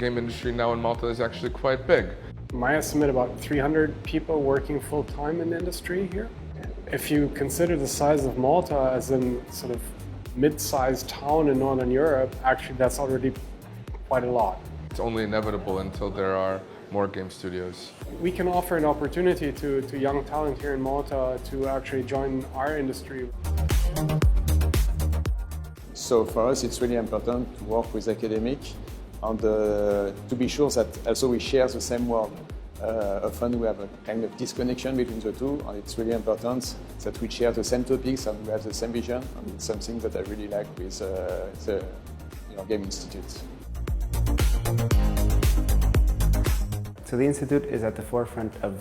game industry now in Malta is actually quite big. My estimate, about 300 people working full-time in the industry here. If you consider the size of Malta as in sort of mid-sized town in Northern Europe, actually that's already quite a lot. It's only inevitable until there are more game studios. We can offer an opportunity to young talent here in Malta to actually join our industry. So for us it's really important to work with academics and to be sure that also we share the same work. Often we have a kind of disconnection between the two, and it's really important that we share the same topics and we have the same vision, and it's something that I really like with the Game Institute. So the Institute is at the forefront of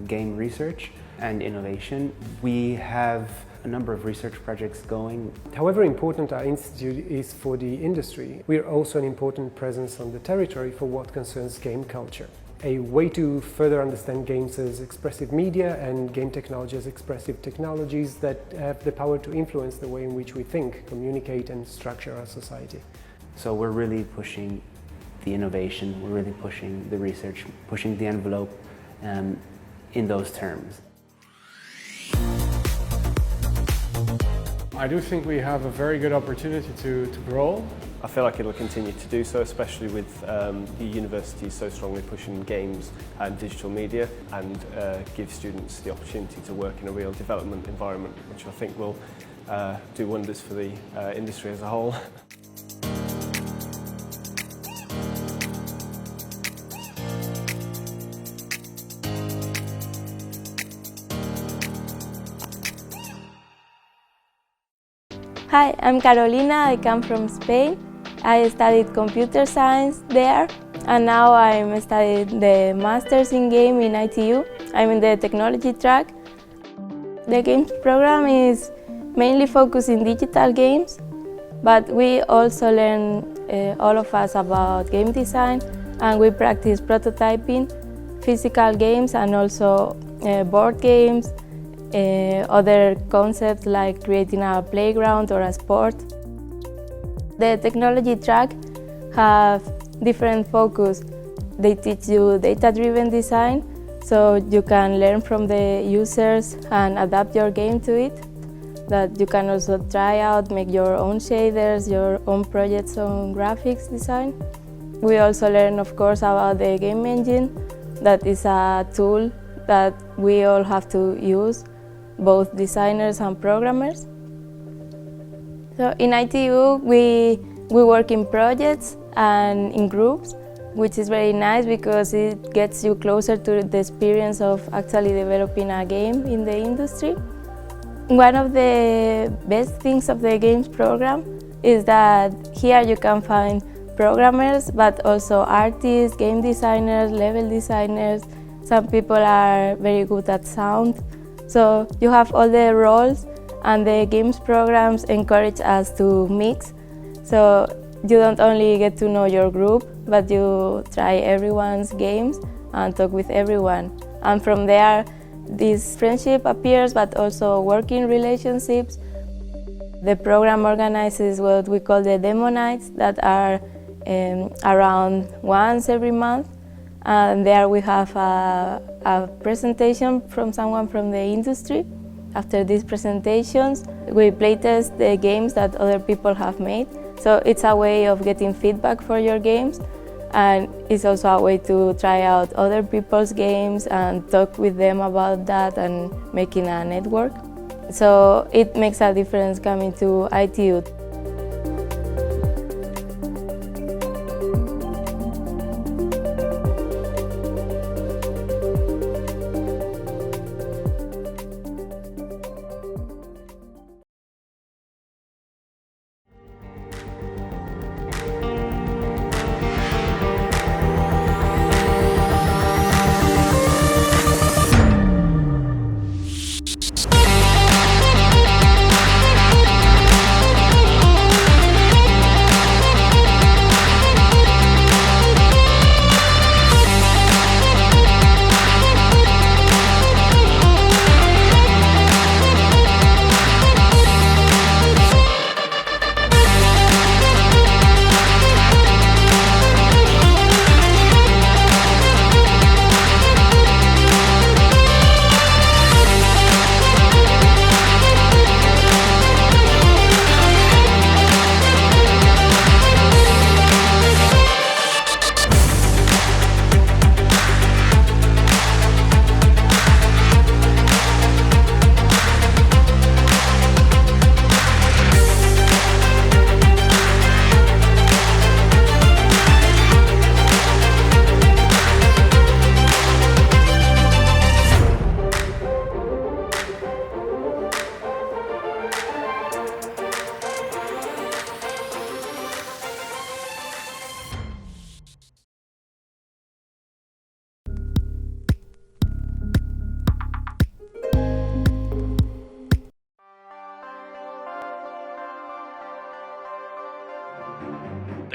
game research and innovation. We have a number of research projects going. However important our institute is for the industry, we are also an important presence on the territory for what concerns game culture. A way to further understand games as expressive media and game technology as expressive technologies that have the power to influence the way in which we think, communicate and structure our society. So we're really pushing the innovation, we're really pushing the research, pushing the envelope in those terms. I do think we have a very good opportunity to grow. I feel like it'll continue to do so, especially with the university so strongly pushing games and digital media, and give students the opportunity to work in a real development environment, which I think will do wonders for the industry as a whole. Hi, I'm Carolina, I come from Spain. I studied computer science there, and now I'm studying the Masters in Game in ITU. I'm in the technology track. The games program is mainly focused in digital games, but we also learn, all of us, about game design, and we practice prototyping, physical games, and also board games, other concepts like creating a playground or a sport. The technology track have different focus. They teach you data-driven design, so you can learn from the users and adapt your game to it. That you can also try out, make your own shaders, your own projects on graphics design. We also learn, of course, about the game engine. That is a tool that we all have to use, both designers and programmers. So in ITU, we work in projects and in groups, which is very nice because it gets you closer to the experience of actually developing a game in the industry. One of the best things of the games program is that here you can find programmers, but also artists, game designers, level designers. Some people are very good at sound. So you have all the roles, and the games programs encourage us to mix. So you don't only get to know your group, but you try everyone's games and talk with everyone. And from there, this friendship appears, but also working relationships. The program organizes what we call the demo nights that are around once every month. And there we have a presentation from someone from the industry. After these presentations, we playtest the games that other people have made. So it's a way of getting feedback for your games, and it's also a way to try out other people's games and talk with them about that and making a network. So it makes a difference coming to ITU.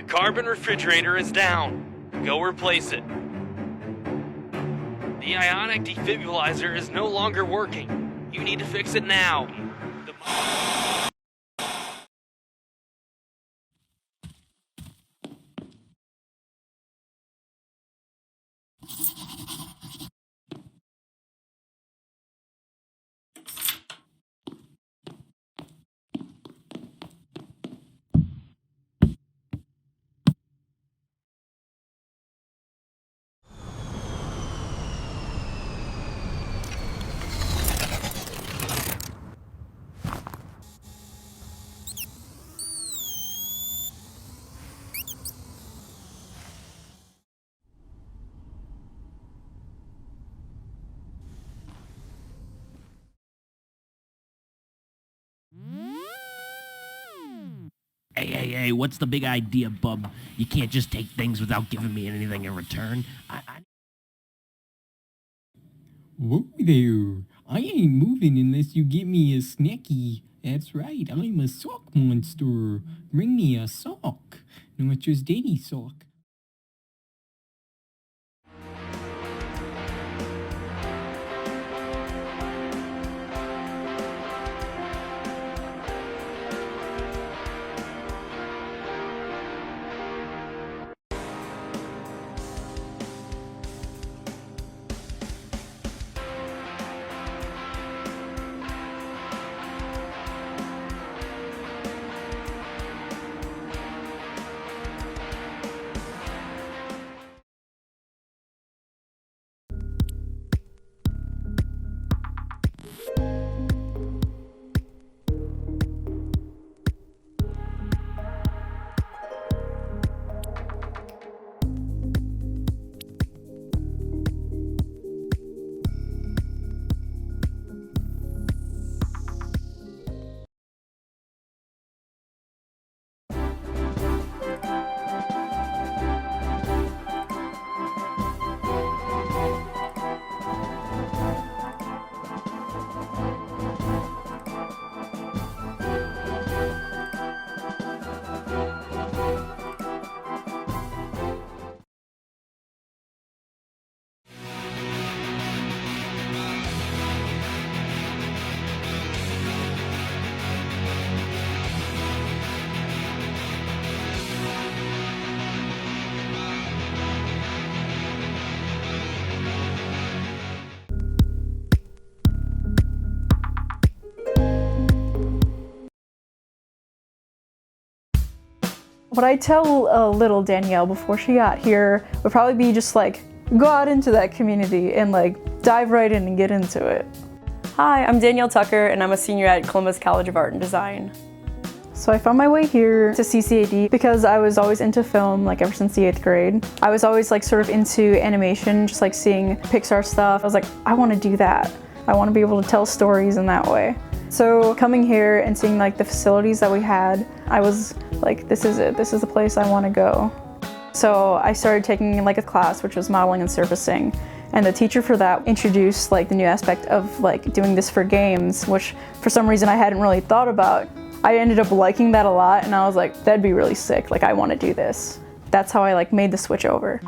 carbon refrigerator is down. Go replace it. The ionic defibrillator is no longer working. You need to fix it now. Hey, what's the big idea, bub? You can't just take things without giving me anything in return. Whoa there, I ain't moving unless you give me a snacky. That's right, I'm a sock monster. Bring me a sock, not just any sock. What I tell little Danielle before she got here would probably be just like, go out into that community and like dive right in and get into it. Hi, I'm Danielle Tucker and I'm a senior at Columbus College of Art and Design. So I found my way here to CCAD because I was always into film, like ever since the 8th grade. I was always like sort of into animation, just like seeing Pixar stuff. I was like, I want to do that. I want to be able to tell stories in that way. So coming here and seeing like the facilities that we had, I was like, this is it. This is the place I want to go. So I started taking like a class which was modeling and surfacing. And the teacher for that introduced like the new aspect of like doing this for games, which for some reason I hadn't really thought about. I ended up liking that a lot and I was like, that'd be really sick. Like I want to do this. That's how I like made the switch over.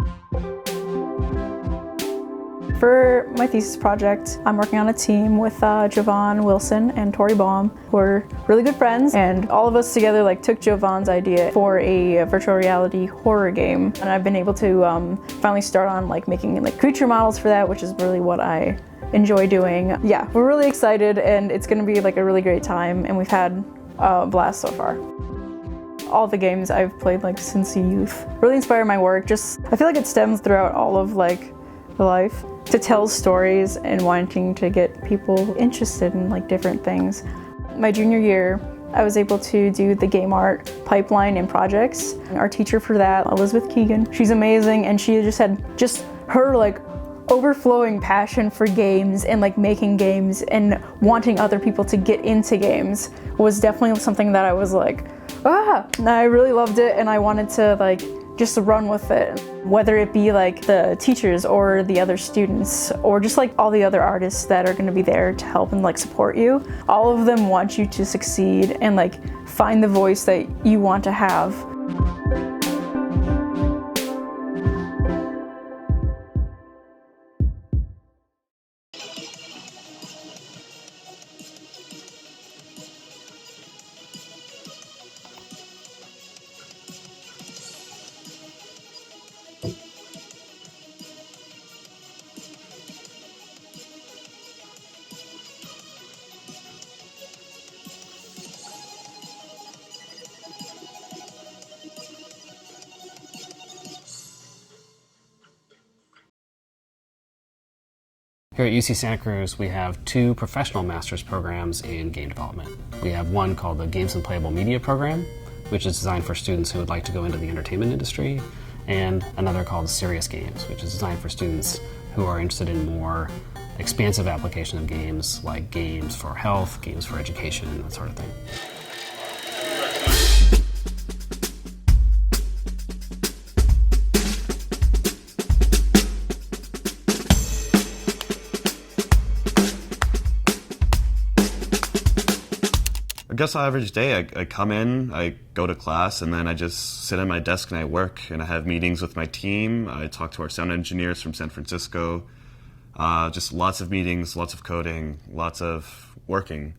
For my thesis project, I'm working on a team with Jovan Wilson and Tori Baum, who are really good friends, and all of us together like took Jovan's idea for a virtual reality horror game, and I've been able to finally start on like making like creature models for that, which is really what I enjoy doing. Yeah, we're really excited, and it's going to be like a really great time, and we've had a blast so far. All the games I've played like since youth really inspire my work. Just I feel like it stems throughout all of like life, to tell stories and wanting to get people interested in like different things. My junior year, I was able to do the game art pipeline and projects. Our teacher for that, Elizabeth Keegan, she's amazing, and she just had her like overflowing passion for games and like making games and wanting other people to get into games was definitely something that I was like, and I really loved it, and I wanted to like just run with it. Whether it be like the teachers or the other students or just like all the other artists that are going to be there to help and like support you, all of them want you to succeed and like find the voice that you want to have. Here at UC Santa Cruz, we have 2 professional master's programs in game development. We have one called the Games and Playable Media program, which is designed for students who would like to go into the entertainment industry, and another called Serious Games, which is designed for students who are interested in more expansive application of games, like games for health, games for education, that sort of thing. I guess average day, I come in, I go to class, and then I just sit at my desk and I work, and I have meetings with my team. I talk to our sound engineers from San Francisco. Just lots of meetings, lots of coding, lots of working,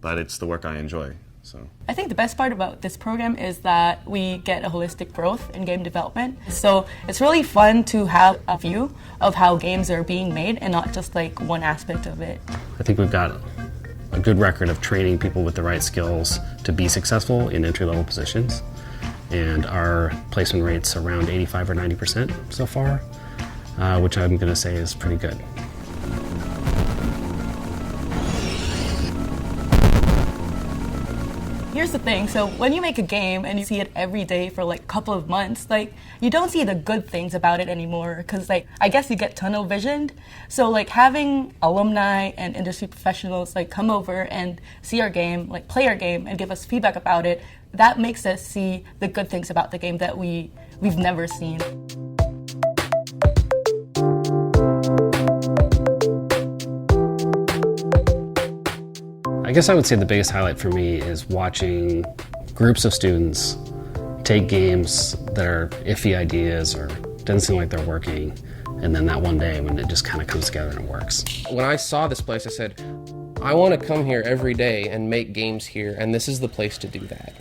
but it's the work I enjoy. So I think the best part about this program is that we get a holistic growth in game development. So it's really fun to have a view of how games are being made and not just like one aspect of it. I think we've got a good record of training people with the right skills to be successful in entry-level positions. And our placement rate's around 85 or 90% so far, which I'm going to say is pretty good. Here's the thing, so when you make a game and you see it every day for like a couple of months, like you don't see the good things about it anymore because like I guess you get tunnel visioned. So like having alumni and industry professionals like come over and see our game, like play our game and give us feedback about it, that makes us see the good things about the game that we've never seen. I guess I would say the biggest highlight for me is watching groups of students take games that are iffy ideas or doesn't seem like they're working, and then that one day when it just kind of comes together and it works. When I saw this place, I said, I want to come here every day and make games here, and this is the place to do that.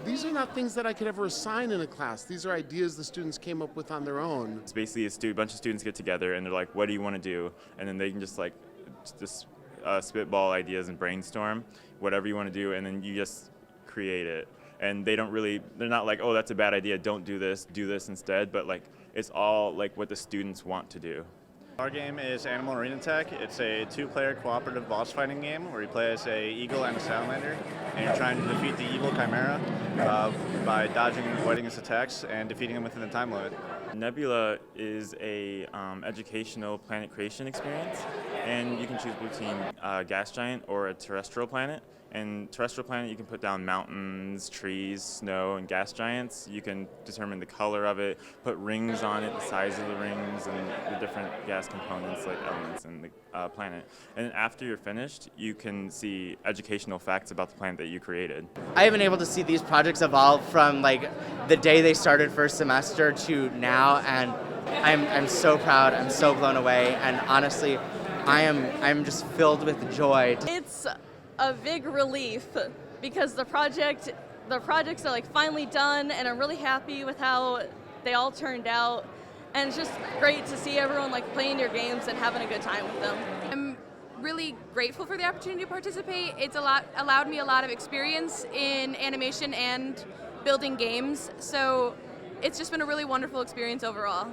These are not things that I could ever assign in a class. These are ideas the students came up with on their own. It's basically a bunch of students get together and they're like, what do you want to do? And then they can just spitball ideas and brainstorm whatever you want to do, and then you just create it. And they're not like, oh, that's a bad idea, don't do this instead, but like it's all like what the students want to do. Our game is Animal Arena Tech. It's a 2-player cooperative boss fighting game where you play as an eagle and a salamander, and you're trying to defeat the evil chimera by dodging and avoiding his attacks and defeating him within the time limit. Nebula is a educational planet creation experience, and you can choose between a gas giant or a terrestrial planet. And terrestrial planet, you can put down mountains, trees, snow, and gas giants. You can determine the color of it, put rings on it, the size of the rings, and the different gas components like elements in the planet. And after you're finished, you can see educational facts about the planet that you created. I have been able to see these projects evolve from like the day they started first semester to now, and I'm so proud, I'm so blown away, and honestly, I'm just filled with joy. It's a big relief because the projects are like finally done, and I'm really happy with how they all turned out, and it's just great to see everyone like playing your games and having a good time with them. I'm really grateful for the opportunity to participate. It's allowed me a lot of experience in animation and building games, so it's just been a really wonderful experience overall.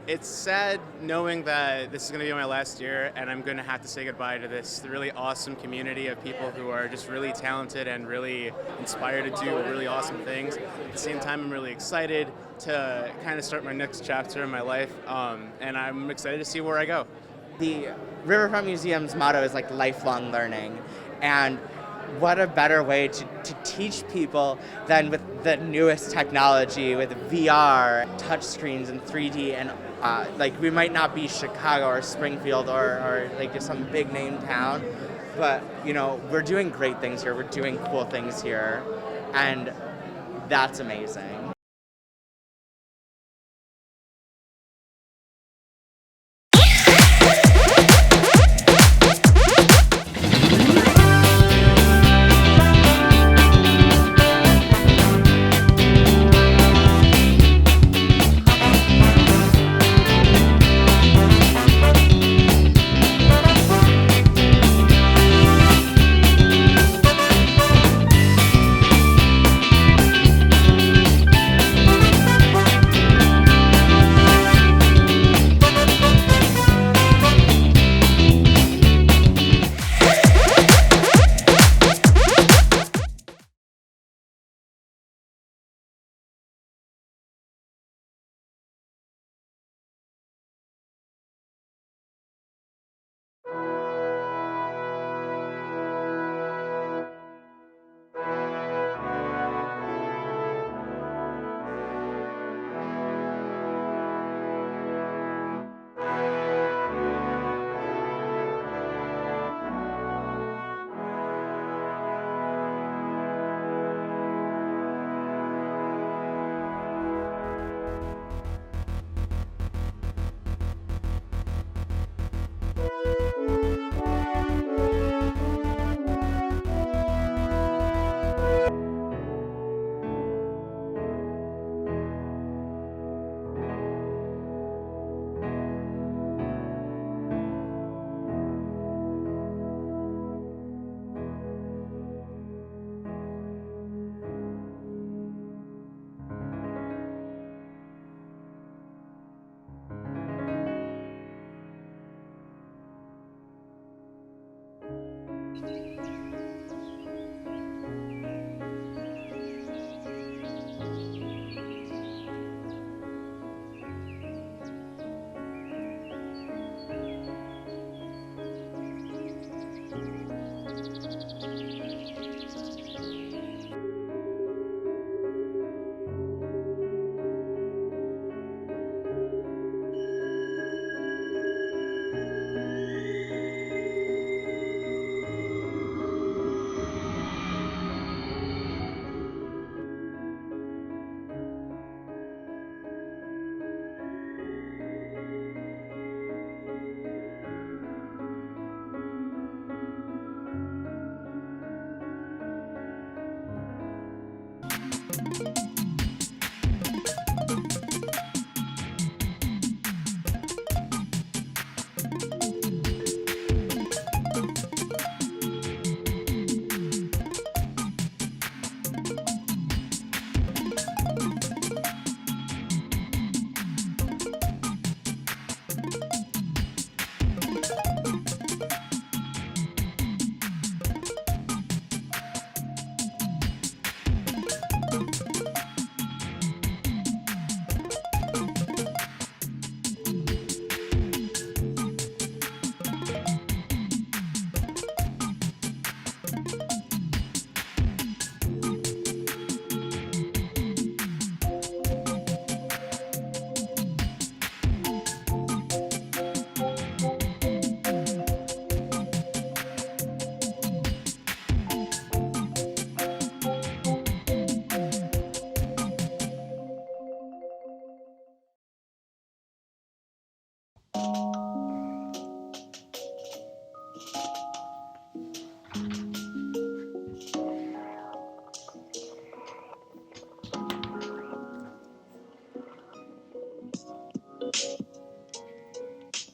It's sad knowing that this is going to be my last year and I'm going to have to say goodbye to this really awesome community of people who are just really talented and really inspired to do really awesome things. At the same time, I'm really excited to kind of start my next chapter in my life, and I'm excited to see where I go. The Riverfront Museum's motto is like lifelong learning, and what a better way to teach people than with the newest technology, with VR, touchscreens, and 3D, and like we might not be Chicago or Springfield or like just some big name town, but you know, we're doing great things here, we're doing cool things here, And that's amazing.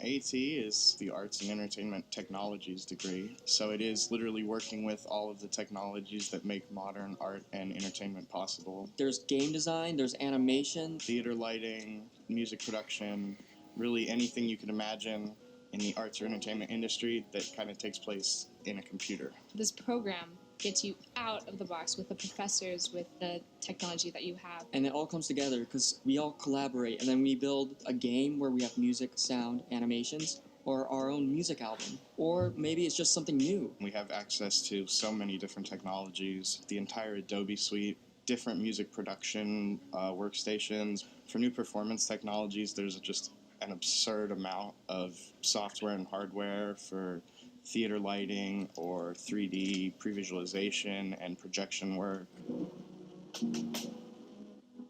AT is the Arts and Entertainment Technologies degree, so it is literally working with all of the technologies that make modern art and entertainment possible. There's game design, there's animation, theater lighting, music production, really anything you can imagine in the arts or entertainment industry that kind of takes place in a computer. This program gets you out of the box with the professors, with the technology that you have. And it all comes together because we all collaborate, and then we build a game where we have music, sound, animations, or our own music album. Or maybe it's just something new. We have access to so many different technologies, the entire Adobe suite, different music production workstations. For new performance technologies, there's just an absurd amount of software and hardware for theater lighting or 3D pre-visualization and projection work.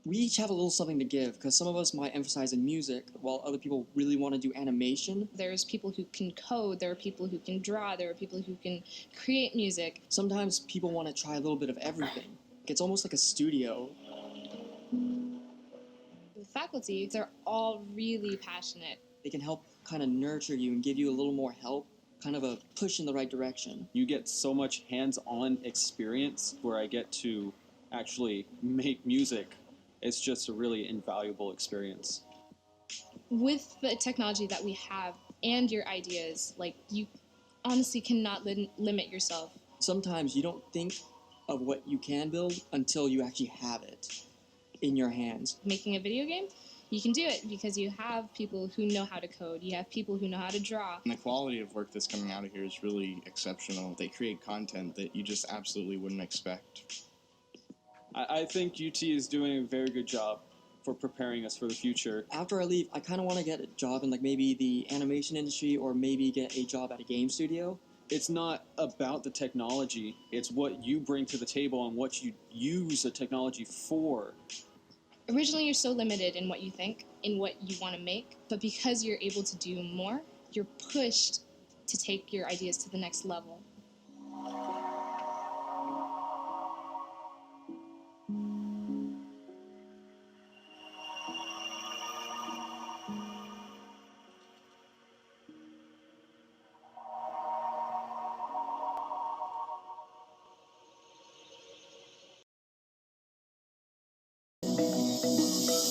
We each have a little something to give, because some of us might emphasize in music, while other people really want to do animation. There's people who can code, there are people who can draw, there are people who can create music. Sometimes people want to try a little bit of everything. It's almost like a studio. The faculty, they're all really passionate. They can help kind of nurture you and give you a little more help, kind of a push in the right direction. You get so much hands-on experience where I get to actually make music. It's just a really invaluable experience. With the technology that we have and your ideas, like, you honestly cannot limit yourself. Sometimes you don't think of what you can build until you actually have it in your hands. Making a video game, you can do it because you have people who know how to code, you have people who know how to draw. And the quality of work that's coming out of here is really exceptional. They create content that you just absolutely wouldn't expect. I think UT is doing a very good job for preparing us for the future. After I leave, I kind of want to get a job in like maybe the animation industry or maybe get a job at a game studio. It's not about the technology, it's what you bring to the table and what you use the technology for. Originally, you're so limited in what you think, in what you want to make, but because you're able to do more, you're pushed to take your ideas to the next level.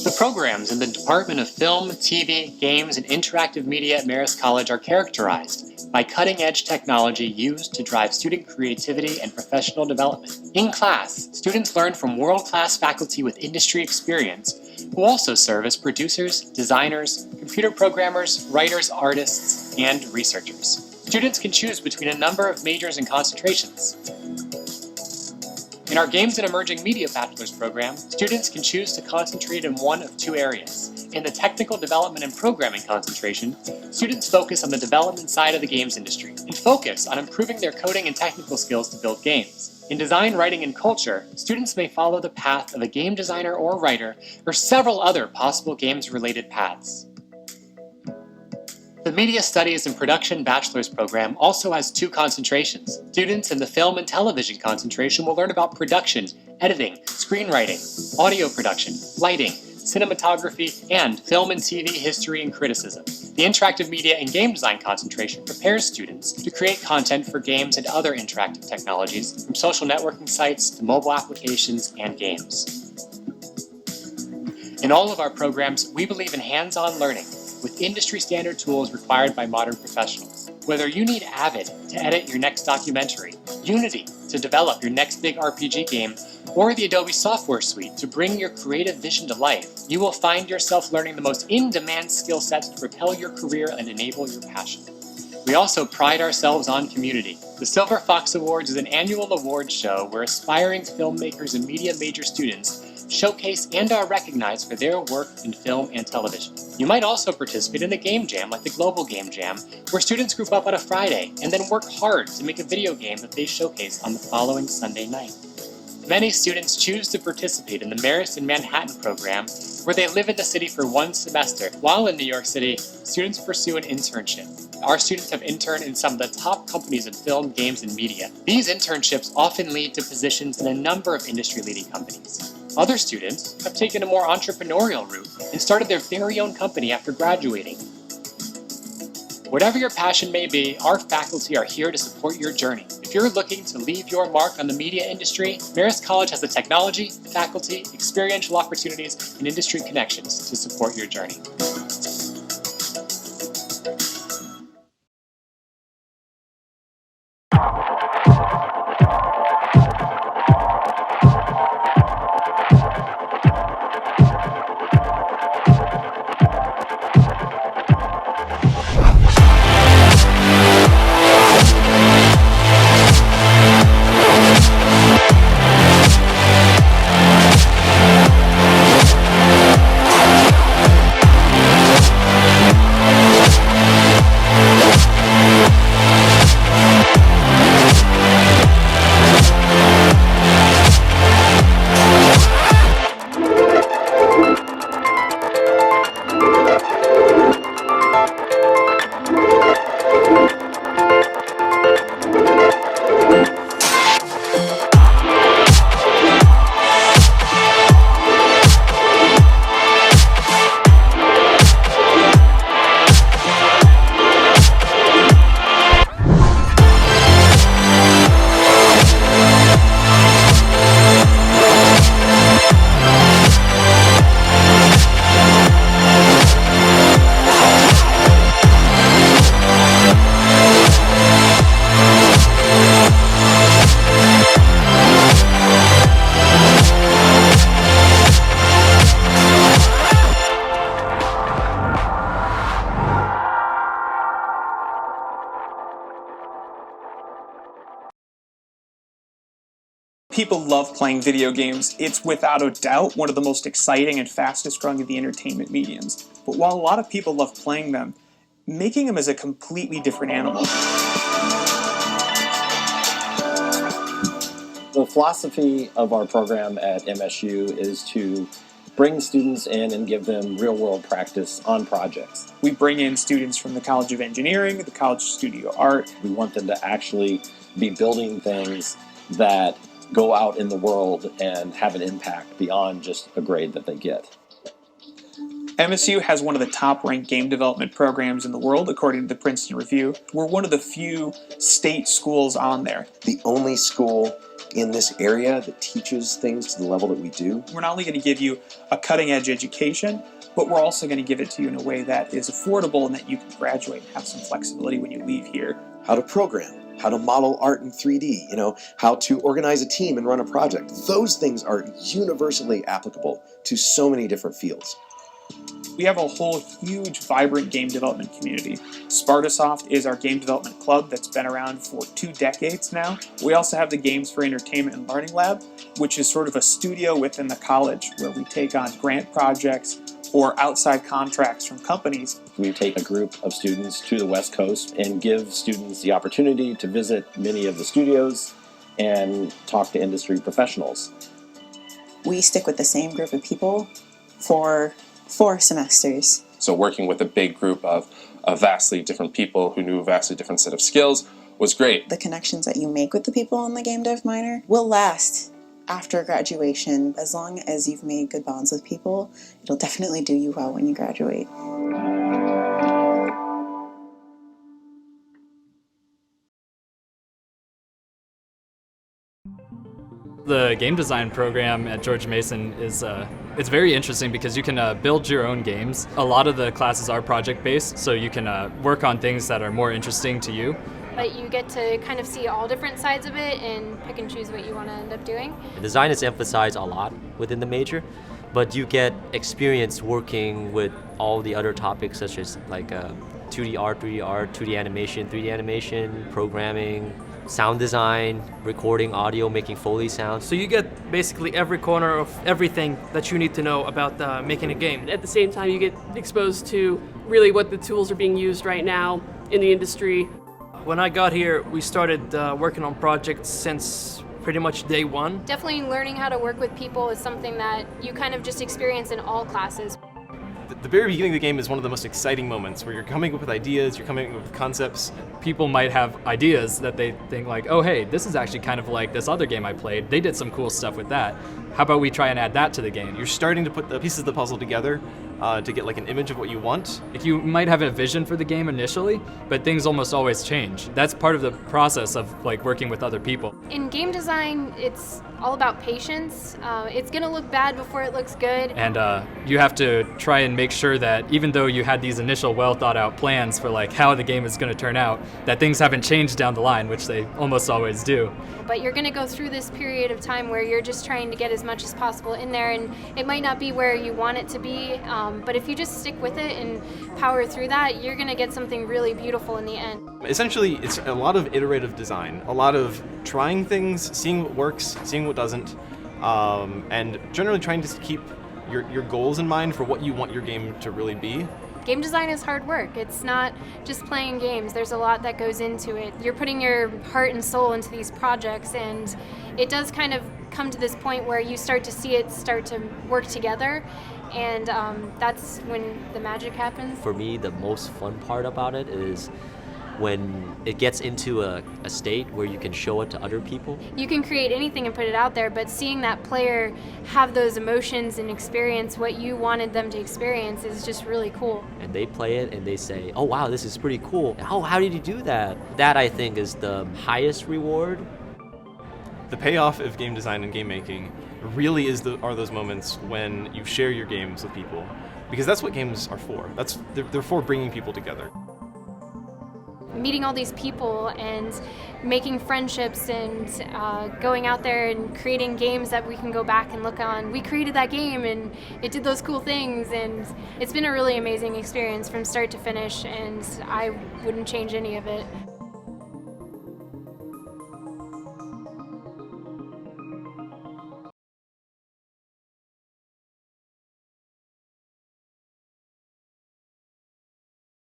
The programs in the Department of Film, TV, Games, and Interactive Media at Marist College are characterized by cutting-edge technology used to drive student creativity and professional development. In class, students learn from world-class faculty with industry experience who also serve as producers, designers, computer programmers, writers, artists, and researchers. Students can choose between a number of majors and concentrations. In our Games and Emerging Media Bachelor's program, students can choose to concentrate in one of two areas. In the Technical Development and Programming concentration, students focus on the development side of the games industry and focus on improving their coding and technical skills to build games. In Design, Writing, and Culture, students may follow the path of a game designer or writer or several other possible games-related paths. The Media Studies and Production Bachelor's program also has two concentrations. Students in the Film and Television concentration will learn about production, editing, screenwriting, audio production, lighting, cinematography, and film and TV history and criticism. The Interactive Media and Game Design concentration prepares students to create content for games and other interactive technologies, from social networking sites to mobile applications and games. In all of our programs, we believe in hands-on learning, with industry-standard tools required by modern professionals. Whether you need Avid to edit your next documentary, Unity to develop your next big RPG game, or the Adobe Software Suite to bring your creative vision to life, you will find yourself learning the most in-demand skill sets to propel your career and enable your passion. We also pride ourselves on community. The Silver Fox Awards is an annual awards show where aspiring filmmakers and media major students showcase and are recognized for their work in film and television. You might also participate in the Game Jam, like the Global Game Jam, where students group up on a Friday and then work hard to make a video game that they showcase on the following Sunday night. Many students choose to participate in the Marist in Manhattan program, where they live in the city for one semester. While in New York City, students pursue an internship. Our students have interned in some of the top companies in film, games, and media. These internships often lead to positions in a number of industry-leading companies. Other students have taken a more entrepreneurial route and started their very own company after graduating. Whatever your passion may be, our faculty are here to support your journey. If you're looking to leave your mark on the media industry, Marist College has the technology, faculty, experiential opportunities, and industry connections to support your journey. people love playing video games, it's without a doubt one of the most exciting and fastest growing of the entertainment mediums. But while a lot of people love playing them, making them is a completely different animal. The philosophy of our program at MSU is to bring students in and give them real-world practice on projects. We bring in students from the College of Engineering, the College of Studio Art. We want them to actually be building things that go out in the world and have an impact beyond just a grade that they get. MSU has one of the top-ranked game development programs in the world, according to the Princeton Review. We're one of the few state schools on there. The only school in this area that teaches things to the level that we do. We're not only going to give you a cutting-edge education, but we're also going to give it to you in a way that is affordable and that you can graduate and have some flexibility when you leave here. How to program, how to model art in 3D, how to organize a team and run a project. Those things are universally applicable to so many different fields. We have a whole huge, vibrant game development community. Spartasoft is our game development club that's been around for 2 decades now. We also have the Games for Entertainment and Learning Lab, which is sort of a studio within the college where we take on grant projects or outside contracts from companies. We take a group of students to the West Coast and give students the opportunity to visit many of the studios and talk to industry professionals. We stick with the same group of people for 4 semesters. So working with a big group of vastly different people who knew a vastly different set of skills was great. The connections that you make with the people in the game dev minor will last after graduation. As long as you've made good bonds with people, it'll definitely do you well when you graduate. The game design program at George Mason is it's very interesting because you can build your own games. A lot of the classes are project-based, so you can work on things that are more interesting to you. But you get to kind of see all different sides of it and pick and choose what you want to end up doing. Design is emphasized a lot within the major, but you get experience working with all the other topics such as like 2D art, 2D animation, programming, sound design, recording audio, making Foley sounds. So you get basically every corner of everything that you need to know about making a game. At the same time, you get exposed to really what the tools are being used right now in the industry. When I got here, we started working on projects since pretty much day one. Definitely learning how to work with people is something that you kind of just experience in all classes. The very beginning of the game is one of the most exciting moments where you're coming up with ideas, you're coming up with concepts. People might have ideas that they think like, oh hey, this is actually kind of like this other game I played. They did some cool stuff with that. How about we try and add that to the game? You're starting to put the pieces of the puzzle together to get like an image of what you want. Like you might have a vision for the game initially, but things almost always change. That's part of the process of like working with other people. In game design, it's all about patience. It's gonna look bad before it looks good. And you have to try and make sure that even though you had these initial well thought out plans for like how the game is gonna turn out, that things haven't changed down the line, which they almost always do. But you're gonna go through this period of time where you're just trying to get as much as possible in there, and it might not be where you want it to be, but if you just stick with it and power through that, you're gonna get something really beautiful in the end. Essentially, it's a lot of iterative design, a lot of trying things, seeing what works, seeing what doesn't, and generally trying to keep your goals in mind for what you want your game to really be. Game design is hard work. It's not just playing games. There's a lot that goes into it. You're putting your heart and soul into these projects, and it does kind of come to this point where you start to see it start to work together, and that's when the magic happens. For me, the most fun part about it is when it gets into a state where you can show it to other people. You can create anything and put it out there, but seeing that player have those emotions and experience what you wanted them to experience is just really cool. And they play it and they say, oh wow, this is pretty cool. Oh, how did you do that? That I think is the highest reward. The payoff of game design and game making really are those moments when you share your games with people, because that's what games are for. They're for bringing people together. Meeting all these people and making friendships and going out there and creating games that we can go back and look on. We created that game and it did those cool things, and it's been a really amazing experience from start to finish, and I wouldn't change any of it.